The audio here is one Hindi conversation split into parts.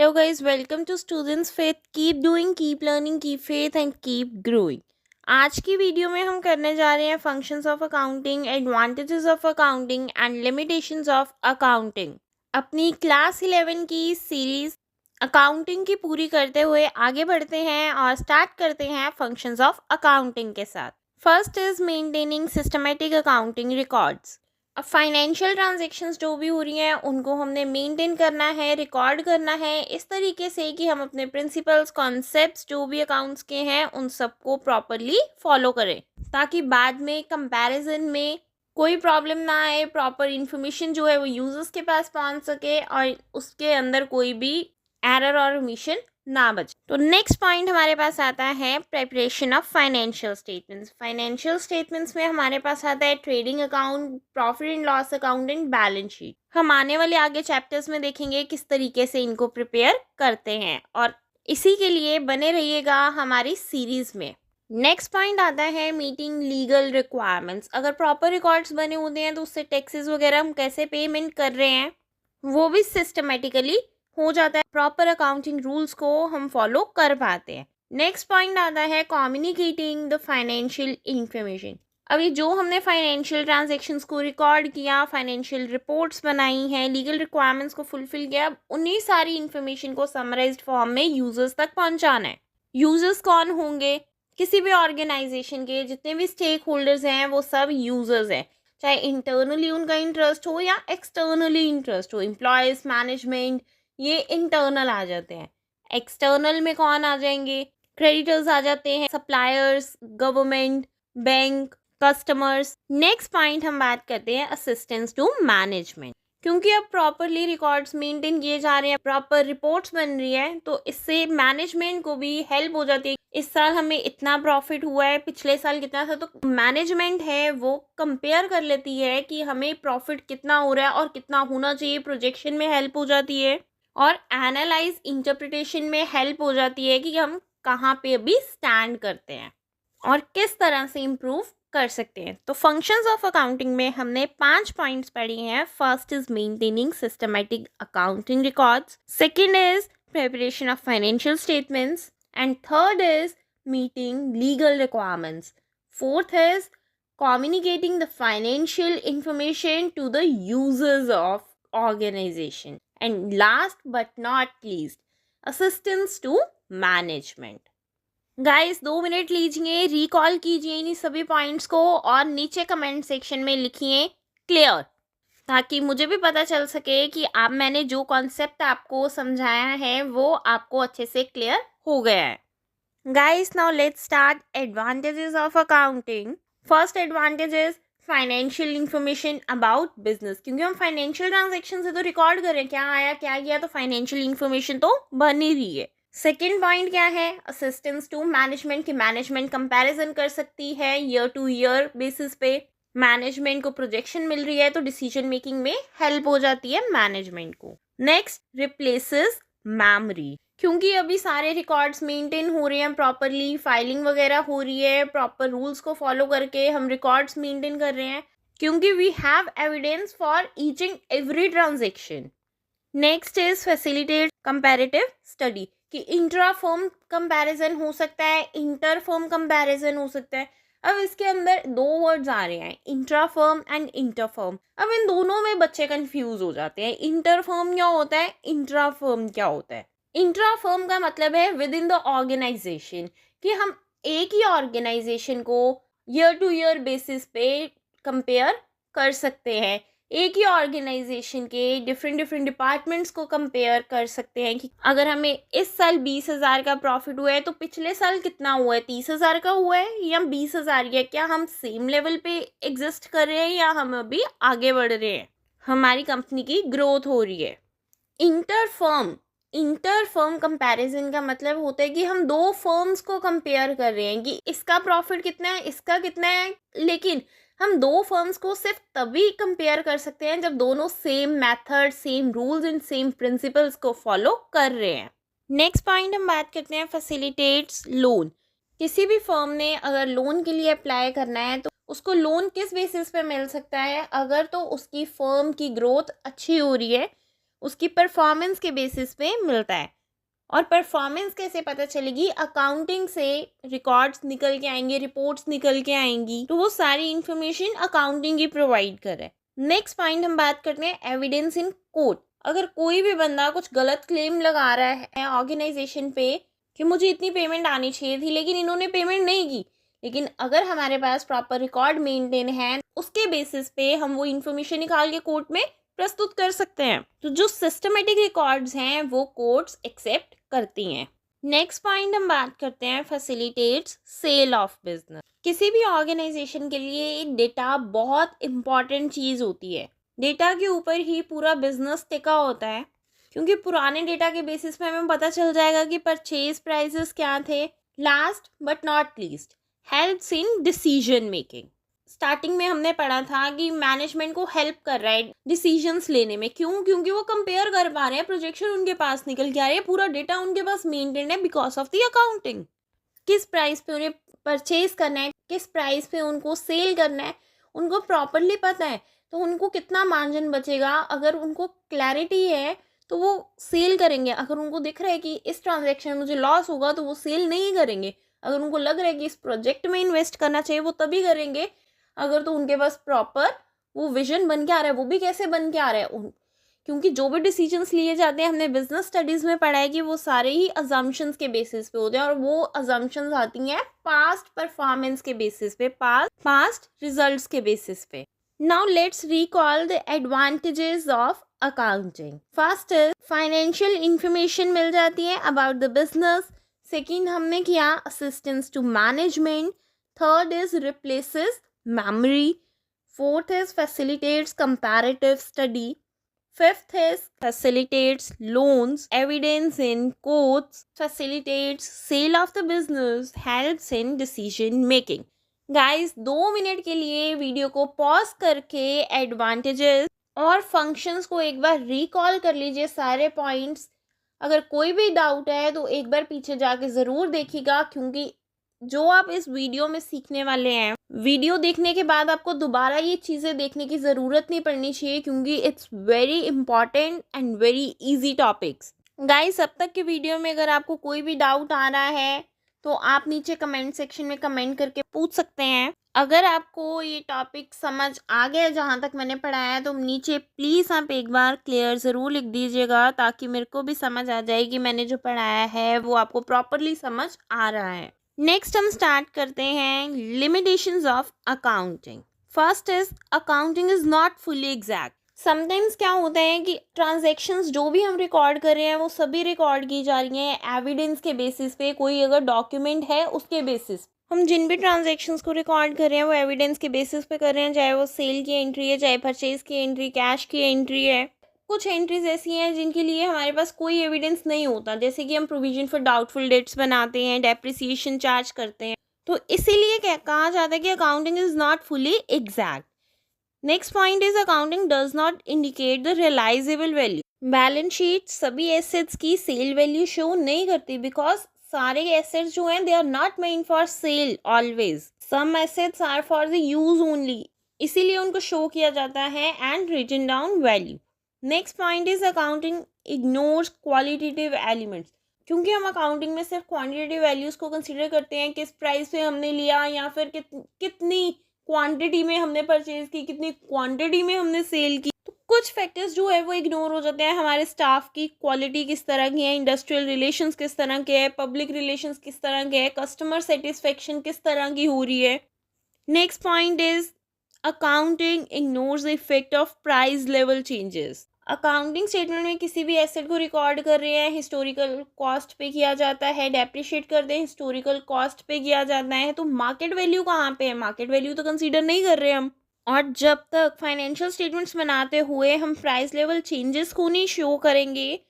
Hello guys, welcome to Students Faith. Keep doing, keep learning, keep faith and keep growing. आज की वीडियो में हम करने जा रहे हैं functions of accounting, advantages of accounting and limitations of accounting. अपनी क्लास 11 की सीरीज अकाउंटिंग की पूरी करते हुए आगे बढ़ते हैं और स्टार्ट करते हैं फंक्शंस ऑफ अकाउंटिंग के साथ। First is maintaining systematic accounting records. अब फाइनेंशियल ट्रांजैक्शंस जो भी हो रही हैं उनको हमने मेंटेन करना है, रिकॉर्ड करना है इस तरीके से कि हम अपने प्रिंसिपल्स, कॉन्सेप्ट्स जो भी अकाउंट्स के हैं उन सबको प्रॉपरली फॉलो करें, ताकि बाद में कंपैरिजन में कोई प्रॉब्लम ना आए, प्रॉपर इन्फॉर्मेशन जो है वो यूजर्स के पास पहुंच सके और उसके अंदर कोई भी एरर और ओमिशन ना बचे। तो नेक्स्ट पॉइंट हमारे पास आता है preparation of financial statements. Financial statements में हमारे पास आता है trading account, profit and loss account and balance sheet. हम आने वाले आगे चैप्टर्स में देखेंगे किस तरीके से इनको प्रिपेयर करते हैं और इसी के लिए बने रहिएगा हमारी सीरीज में। नेक्स्ट पॉइंट आता है मीटिंग लीगल रिक्वायरमेंट्स। अगर प्रॉपर रिकॉर्ड्स बने होते हैं तो उससे टैक्सेस वगैरह हम कैसे पेमेंट कर रहे हैं वो भी सिस्टमेटिकली हो जाता है, प्रॉपर अकाउंटिंग रूल्स को हम फॉलो कर पाते हैं। नेक्स्ट पॉइंट आता है कम्युनिकेटिंग द फाइनेंशियल इंफॉर्मेशन। अभी जो हमने फाइनेंशियल ट्रांजैक्शंस को रिकॉर्ड किया, फाइनेंशियल रिपोर्ट्स बनाई हैं, लीगल रिक्वायरमेंट्स को फुलफिल किया, अब उन्हीं सारी इंफॉर्मेशन को समराइज्ड फॉर्म में यूजर्स तक पहुंचाना है। यूजर्स कौन होंगे? किसी भी ऑर्गेनाइजेशन के जितने भी स्टेक होल्डर्स हैं वो सब यूजर्स हैं, चाहे इंटरनली उनका इंटरेस्ट हो या एक्सटर्नली इंटरेस्ट हो। एम्प्लॉयज, मैनेजमेंट, ये इंटरनल आ जाते हैं। एक्सटर्नल में कौन आ जाएंगे? क्रेडिटर्स आ जाते हैं, suppliers, government, bank, customers. Next point हम बात करते हैं असिस्टेंस टू मैनेजमेंट। क्योंकि अब प्रॉपरली रिकॉर्ड्स मेंटेन किए जा रहे हैं, प्रॉपर रिपोर्ट्स बन रही है, तो इससे मैनेजमेंट को भी हेल्प हो जाती है। इस साल हमें इतना प्रॉफिट हुआ है, पिछले साल कितना था, तो मैनेजमेंट है वो कंपेयर कर लेती है कि हमें प्रॉफिट कितना हो रहा है और कितना होना चाहिए, प्रोजेक्शन में हेल्प हो जाती है और एनालाइज इंटरप्रिटेशन में हेल्प हो जाती है कि हम कहाँ पे अभी स्टैंड करते हैं और किस तरह से इम्प्रूव कर सकते हैं। तो फंक्शंस ऑफ अकाउंटिंग में हमने 5 पॉइंट्स पढ़े हैं। First is maintaining systematic accounting records, second is preparation of financial statements and third is meeting legal requirements, fourth is communicating the financial information to the users of organization, and last but not least assistance to management. Guys 2 minute लीजिए, रिकॉल कीजिए इन सभी पॉइंट्स को और नीचे कमेंट सेक्शन में लिखिए क्लियर, ताकि मुझे भी पता चल सके कि आप मैंने जो कॉन्सेप्ट आपको समझाया है वो आपको अच्छे से क्लियर हो गया है। Guys now let's start advantages of accounting. First advantage is financial information about business. क्योंकि हम फाइनेंशियल ट्रांजैक्शन से तो रिकॉर्ड करें क्या आया क्या गया, तो फाइनेंशियल इंफॉर्मेशन तो बन ही रही है। सेकेंड पॉइंट क्या है? असिस्टेंस टू मैनेजमेंट, की मैनेजमेंट कंपैरिजन कर सकती है ईयर टू ईयर बेसिस पे। मैनेजमेंट को प्रोजेक्शन मिल रही है तो डिसीजन मेकिंग में हेल्प हो जाती है मैनेजमेंट को। Next, replaces memory. क्योंकि अभी सारे रिकॉर्ड्स मेंटेन हो रहे हैं प्रॉपरली, फाइलिंग वगैरह हो रही है, प्रॉपर रूल्स को फॉलो करके हम रिकॉर्ड्स मेंटेन कर रहे हैं, क्योंकि we have evidence for each and every transaction. Next is facilitate comparative study, कि इंट्रा फर्म कंपैरिजन हो सकता है, इंटर फर्म कंपैरिजन हो सकता है। अब इसके अंदर 2 वर्ड्स आ रहे हैं, intra firm and inter firm. अब इन दोनों में बच्चे कंफ्यूज हो जाते हैं, इंटर फर्म क्या होता है, इंट्रा फर्म क्या होता है। इंट्रा फर्म का मतलब है विद इन द ऑर्गेनाइजेशन, कि हम एक ही ऑर्गेनाइजेशन को ईयर टू ईयर बेसिस पे कंपेयर कर सकते हैं, एक ही ऑर्गेनाइजेशन के डिफरेंट डिपार्टमेंट्स को कंपेयर कर सकते हैं कि अगर हमें इस साल 20,000 का प्रॉफिट हुआ है तो पिछले साल कितना हुआ है, 30,000 का हुआ है या 20,000 या क्या हम सेम लेवल पे एग्जिस्ट कर रहे हैं या हम अभी आगे बढ़ रहे हैं, हमारी कंपनी की ग्रोथ हो रही है। इंटर फर्म कंपैरिजन का मतलब होता है कि हम 2 फर्म्स को कंपेयर कर रहे हैं कि इसका प्रॉफिट कितना है, इसका कितना है, लेकिन हम 2 फर्म्स को सिर्फ तभी कंपेयर कर सकते हैं जब दोनों same method, same rules and same principles को फॉलो कर रहे हैं। नेक्स्ट पॉइंट हम बात करते हैं फैसिलिटेट्स लोन। किसी भी फर्म ने अगर लोन के लिए अप्लाई करना है तो उसको लोन किस बेसिस पे मिल सकता है? अगर तो उसकी फर्म की ग्रोथ अच्छी हो रही है, उसकी परफॉर्मेंस के बेसिस पे मिलता है। और परफॉर्मेंस कैसे पता चलेगी? अकाउंटिंग से रिकॉर्ड्स निकल के आएंगे, रिपोर्ट्स निकल के आएंगी, तो वो सारी इंफॉर्मेशन अकाउंटिंग ही प्रोवाइड करे। नेक्स्ट पॉइंट हम बात करते हैं एविडेंस इन कोर्ट। अगर कोई भी बंदा कुछ गलत क्लेम लगा रहा है ऑर्गेनाइजेशन पे कि मुझे इतनी पेमेंट आनी चाहिए थी लेकिन इन्होंने पेमेंट नहीं की, लेकिन अगर हमारे पास प्रॉपर रिकॉर्ड मेंटेन है, उसके बेसिस पे हम वो इन्फॉर्मेशन निकाल के कोर्ट में प्रस्तुत कर सकते हैं। तो जो सिस्टमेटिक रिकॉर्ड्स हैं वो कोर्ट्स एक्सेप्ट करती हैं। नेक्स्ट पॉइंट हम बात करते हैं फैसिलिटेट्स सेल ऑफ बिजनेस। किसी भी ऑर्गेनाइजेशन के लिए डेटा बहुत इंपॉर्टेंट चीज़ होती है। डेटा के ऊपर ही पूरा बिजनेस टिका होता है, क्योंकि पुराने डेटा के बेसिस पे हमें पता चल जाएगा कि परचेज प्राइसेस क्या थे। Last but not least, helps in decision making. Starting में हमने पढ़ा था कि मैनेजमेंट को हेल्प कर रहा है डिसीजंस लेने में। क्यों? क्योंकि वो कंपेयर कर पा रहे हैं, प्रोजेक्शन उनके पास निकल के आ रही है, पूरा डेटा उनके पास मेंटेन है बिकॉज ऑफ द अकाउंटिंग। किस प्राइस पे उन्हें परचेज करना है, किस प्राइस पे उनको सेल करना है, उनको प्रॉपरली पता है। तो उनको कितना मार्जिन बचेगा, अगर उनको क्लैरिटी है तो वो सेल करेंगे। अगर उनको दिख रहा है कि इस ट्रांजैक्शन में मुझे लॉस होगा तो वो सेल नहीं करेंगे। अगर उनको लग रहा है कि इस प्रोजेक्ट में इन्वेस्ट करना चाहिए वो तभी करेंगे अगर तो उनके पास प्रॉपर वो विजन बन के आ रहा है। वो भी कैसे बन के आ रहा है? क्योंकि जो भी डिसीजंस लिए जाते हैं, हमने बिजनेस स्टडीज में पढ़ा है कि वो सारे ही अजम्पशंस के बेसिस पे होते हैं, और वो अजम्पशंस आती हैं पास्ट परफॉर्मेंस के बेसिस पे, पास्ट रिजल्ट्स के बेसिस पे। Now let's recall the advantages of accounting. First is financial information मिल जाती है अबाउट द बिजनेस। सेकेंड हमने किया assistance to management. Third is replaces memory. Fourth is facilitates comparative study. Fifth is facilitates loans, evidence in courts, facilitates sale of the business, helps in decision making. Guys, 2 minute के लिए वीडियो को पॉज करके एडवांटेजेस और फंक्शंस को एक बार रिकॉल कर लीजिए सारे पॉइंट्स। अगर कोई भी डाउट है तो एक बार पीछे जाके ज़रूर देखिएगा, क्योंकि जो आप इस वीडियो में सीखने वाले हैं, वीडियो देखने के बाद आपको दोबारा ये चीज़ें देखने की ज़रूरत नहीं पड़नी चाहिए, क्योंकि it's very important and very easy topics. Guys, अब तक के वीडियो में अगर आपको कोई भी डाउट आ रहा है तो आप नीचे कमेंट सेक्शन में कमेंट करके पूछ सकते हैं। अगर आपको ये टॉपिक समझ आ गया जहाँ तक मैंने पढ़ाया है तो नीचे प्लीज़ आप एक बार क्लियर ज़रूर लिख दीजिएगा, ताकि मेरे को भी समझ आ जाए कि मैंने जो पढ़ाया है वो आपको प्रॉपरली समझ आ रहा है। नेक्स्ट हम स्टार्ट करते हैं limitations of accounting. First is accounting is not fully exact. Sometimes क्या होता है कि ट्रांजैक्शंस जो भी हम रिकॉर्ड कर रहे हैं वो सभी रिकॉर्ड की जा रही हैं एविडेंस के बेसिस पे। कोई अगर डॉक्यूमेंट है उसके बेसिस हम जिन भी ट्रांजैक्शंस को रिकॉर्ड कर रहे हैं वो एविडेंस के बेसिस पे कर रहे हैं, चाहे वो सेल की एंट्री है, चाहे परचेज की एंट्री, कैश की एंट्री है। कुछ एंट्रीज ऐसी हैं जिनके लिए हमारे पास कोई एविडेंस नहीं होता, जैसे कि हम प्रोविजन फॉर डाउटफुल डेट्स बनाते हैं, डेप्रिसिएशन चार्ज करते हैं। तो इसीलिए कहा जाता है कि accounting is not fully exact. Next point is accounting does not indicate the realisable value. Balance sheet सभी एसेट्स की सेल वैल्यू शो नहीं करती, बिकॉज सारे एसेट्स जो हैं they are not meant for sale always. Some assets are for the use only, इसीलिए उनको शो किया जाता है and written down value. Next point is accounting ignores qualitative elements. क्योंकि हम अकाउंटिंग में सिर्फ क्वांटिटेटिव वैल्यूज़ को कंसीडर करते हैं, किस प्राइस पे हमने लिया या फिर कितनी क्वांटिटी में हमने परचेज की, कितनी क्वांटिटी में हमने सेल की। तो कुछ फैक्टर्स जो है वो इग्नोर हो जाते हैं। हमारे स्टाफ की क्वालिटी किस तरह की है, इंडस्ट्रियल रिलेशंस किस तरह के है, पब्लिक रिलेशंस किस तरह के है, कस्टमर सेटिस्फेक्शन किस तरह की हो रही है। Next point is accounting ignores the effect of price level changes. Accounting statement में किसी भी एसेट को रिकॉर्ड कर रहे हैं, हिस्टोरिकल कॉस्ट पे किया जाता है, डेप्रिशिएट करते हैं, हिस्टोरिकल कॉस्ट पे किया जाता है, तो मार्केट वैल्यू कहाँ पे है? मार्केट वैल्यू तो कंसीडर नहीं कर रहे हम। और जब तक फाइनेंशियल स्टेटमेंट्स बनाते हुए हम प्राइस लेवल चेंजेस को नहीं शो करेंगे,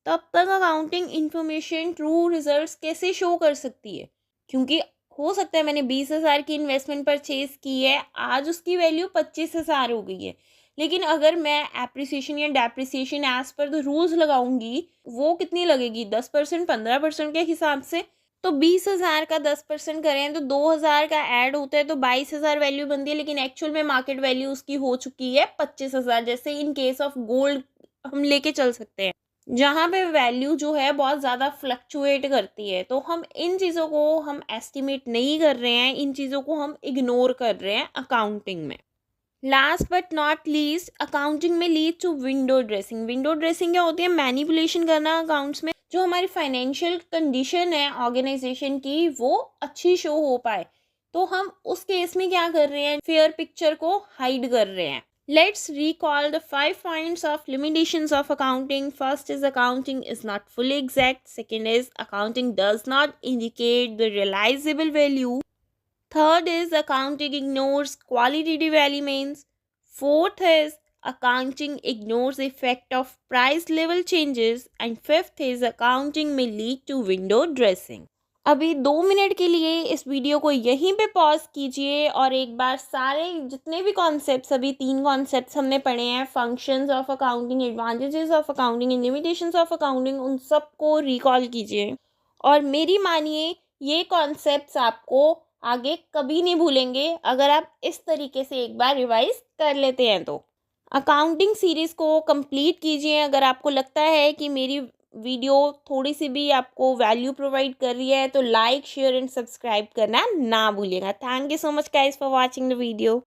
तब तक अकाउंटिंग इंफॉर्मेशन ट्रू रिजल्ट्स कैसे शो कर सकती है? क्योंकि हो सकता है मैंने 20,000 की इन्वेस्टमेंट परचेज की है, आज उसकी वैल्यू 25,000 हो गई है, लेकिन अगर मैं एप्रिसिएशन या depreciation as per the rules लगाऊंगी वो कितनी लगेगी? 10%, 15% के हिसाब से। तो 20,000 का 10% करें तो 2,000 का ऐड होता है, तो 22,000 वैल्यू बनती है, लेकिन एक्चुअल में मार्केट वैल्यू उसकी हो चुकी है 25,000। जैसे इन केस ऑफ गोल्ड हम लेके चल सकते हैं, जहाँ पे वैल्यू जो है बहुत ज़्यादा फ्लक्चुएट करती है। तो हम इन चीज़ों को हम एस्टिमेट नहीं कर रहे हैं, इन चीज़ों को हम इग्नोर कर रहे हैं अकाउंटिंग में। Last but not least, accounting में lead to window dressing. Window dressing क्या होती है? मैनिपुलेशन करना अकाउंट्स में, जो हमारी फाइनेंशियल कंडीशन है ऑर्गेनाइजेशन की वो अच्छी शो हो पाए। तो हम उस केस में क्या कर रहे हैं? फेयर पिक्चर को हाइड कर रहे हैं। Let's recall the 5 points of limitations of accounting. First is accounting is not fully exact. Second is accounting does not indicate the realizable value. Third is accounting ignores qualitative elements. Fourth is accounting ignores the effect of price level changes. And fifth is accounting may lead to window dressing. अभी 2 मिनट के लिए इस वीडियो को यहीं पे पॉज कीजिए और एक बार सारे जितने भी कॉन्सेप्ट्स, अभी 3 कॉन्सेप्ट्स हमने पढ़े हैं, functions of accounting, advantages of accounting and limitations of accounting, उन सबको रिकॉल कीजिए। और मेरी मानिए, ये कॉन्सेप्ट्स आपको आगे कभी नहीं भूलेंगे अगर आप इस तरीके से एक बार रिवाइज कर लेते हैं तो। अकाउंटिंग सीरीज़ को कंप्लीट कीजिए। अगर आपको लगता है कि मेरी वीडियो थोड़ी सी भी आपको वैल्यू प्रोवाइड कर रही है तो लाइक, शेयर एंड सब्सक्राइब करना ना भूलिएगा। Thank you so much guys for watching the video.